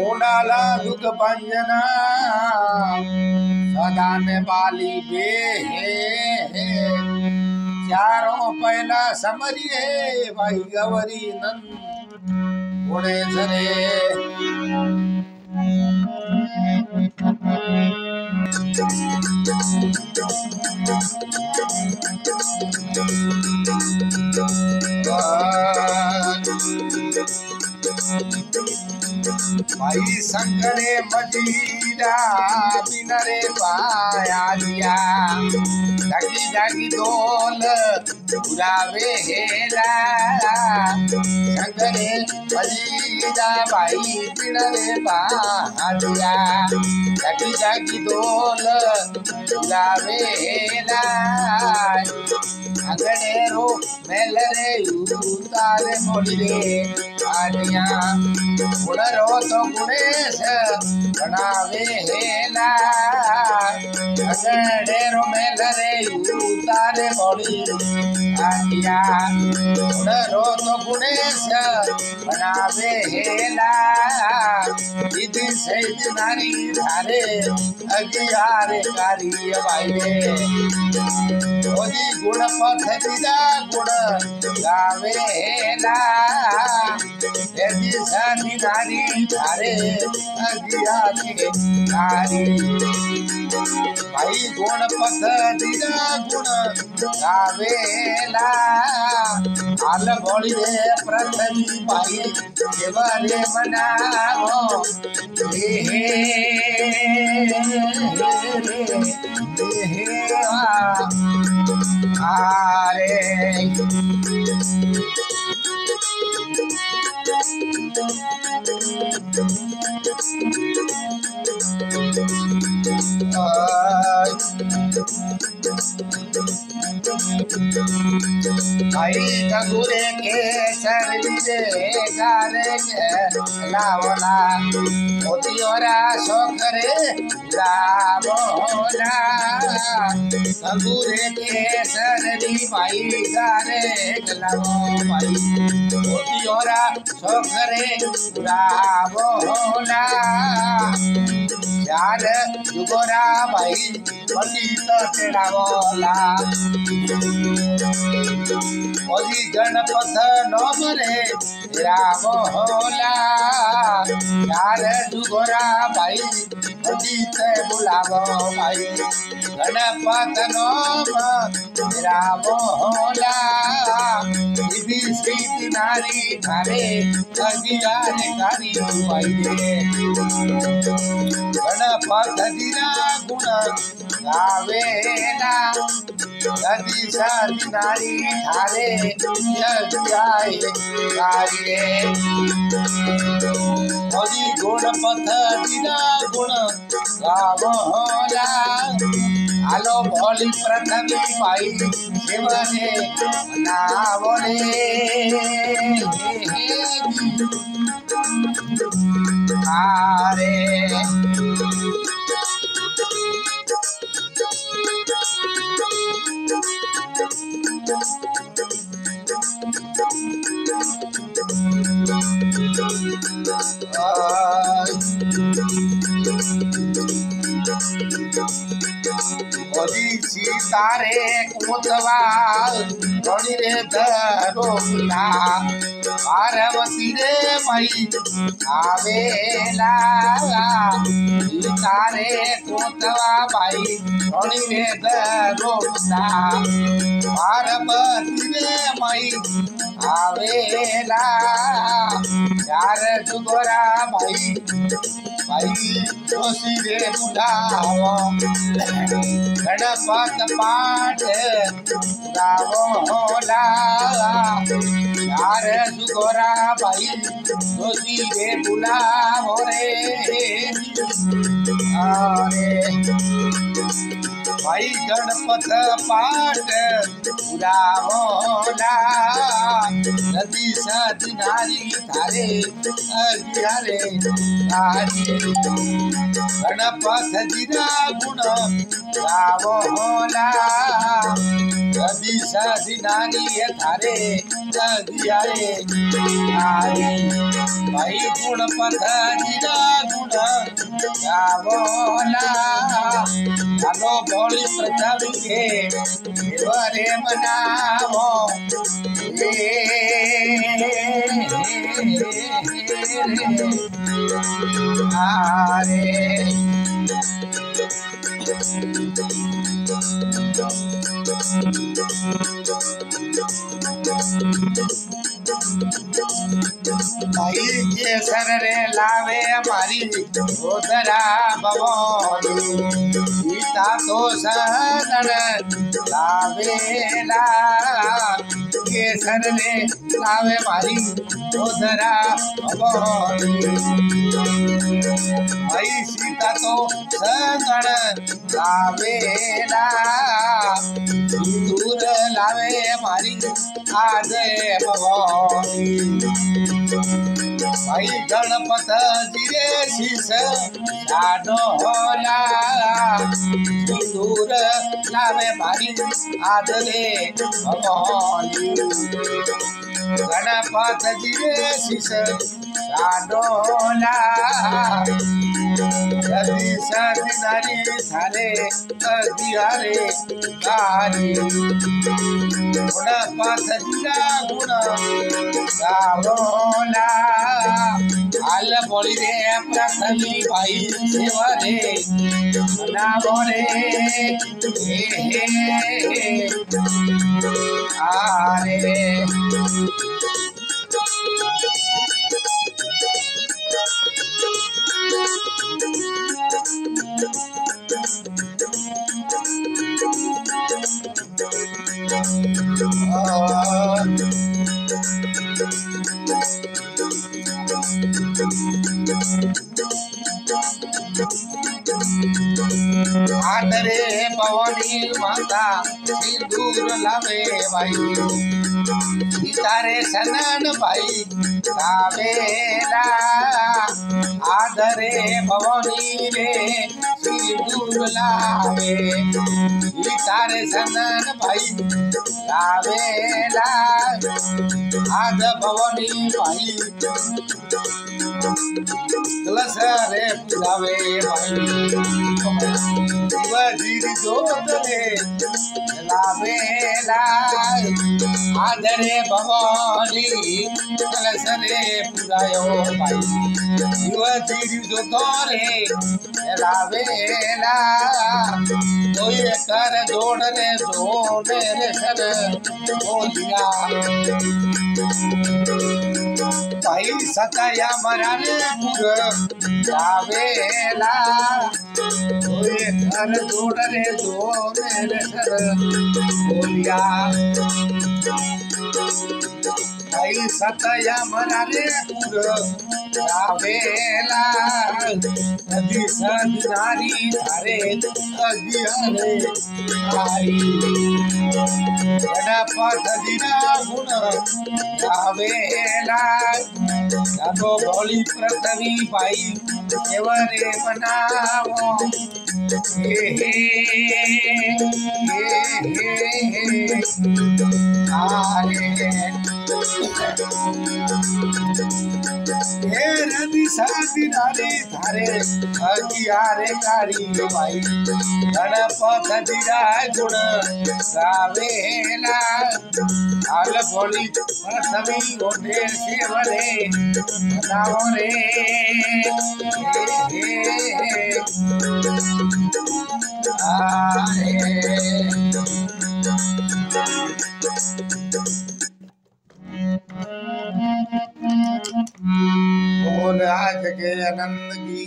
ओडाला दुख भंजना सदान बाली बे चारों पहला समरिए भाई गवरी नंद उड़े झरे भाई संगरे मजीरा बिनरे पाया दिया जागी जागी डोल उड़ावे हेला संगरे मजीरा भाई बिनरे पाया दिया जागी जागी डोल उड़ावे हेला अंगड़ेरो मेलरे उतारे मोड़े आनिया उड़रो तो गुणेश बनावे हेला अंगड़ेरो मेलरे उतारे मोड़ी आनिया उड़रो तो गुणेश बनावे हेला इदी से नारी धारे अगियारे कारी भाई ओदी गुण पथ दिदा गुण गावेला यदि सानी नारी धारे अगियारे कारी भाई गुण पथ दिदा गुण गावेला आल भोली रे प्रथमी भाई देवरे मनावो हे आरे भाई गगुरे के शरीरे गारे लावला मोतियोरा सोखरे लावला गगुरे के शरीरी भाई गारे लावो भाई मोतियोरा सोखरे लावला यार जुगोरा भाई पंडित तेरावला ओजी गणपत नमरे तेरावला यार जुगोरा भाई पंडित बुलावो भाई गणपत नम तेरावला इदी श्री नारी धारे अगियारे कारी भाई गणपत दिना गुण गावेला यदि सारी नारी धारे अगियारे कारी ओदी गुण पथ दिना गुण गावला आलो भोली प्रथमी भाई शिवने नावले आरे सीतारे कोतवाल धोनी रे धरोला पार्वती रे मई आवेला सीतारे कोतवा भाई धोनी रे धरोला पार्वती रे मई आवेला यार जुगोरा भाई भाई जोशी रे बुढ़ाओ गणपत पाठ गावोला यार जुगोरा भाई जोशी रे बुलाओ रे अरे भाई गणपत पाठ पुरावोला नदी सदी नारी थारे अगियारे तारी गणपत जिरा गुण गावोला नदी सदी नारी थारे अगियारे तारी भाई गुणपत जिरा गुण गावोला ચાલો બોલી પ્રજાવી દેવરે મનાવો भाई के सर रे लावे हमारी गोदरा भवानी सीता तो सदन लावेला के सर रे लावे हमारी गोदरा भवानी भाई सीता तो सदन लावेला दूर लावे हमारी आदे भवानी भाई गणपत जिरे शीस साडोला दूर लावे भारी आदरे भवानी गणपत जिरे शीस साडोला सदी सदी नारी थारे अगियारे कारी गणपत जिरा गुण गावोला आल बोली रे प्रथमी भाई सेवरे मनावो रे आरे आदरे भवानी माता सिंदूर लावे भाई सीतारे सनन भाई लावेला आदरे भवानी रे सिंदूर लावे सीतारे सनन भाई लावेला आद भवानी भाई कलश रे पुजावे भाई शिवजी जोत रे लावेला आदरे भवानी कलश रे पुजायो भाई शिवजी जोत रे लावेला कोई कर जोड़ रे जोड़े रे सर बोलिया भाई सताया मराने पुर लावेला कोई घर जोड़ रे जोड़े रे सर बोलिया भाई सताया मराने पुर लावेला नदी सदी नारी थारे अगियारे तारी गणपत जिरा गुण गावेला चालो बोली प्रथमी भाई देवरे मनावो नदी सदी नारी थारे अगियारे कारी भाई गणपत जिरा गुण गावेला आल बोली प्रथमी ओढ़े सेवरे मनावो रे बोल आज के आनंद की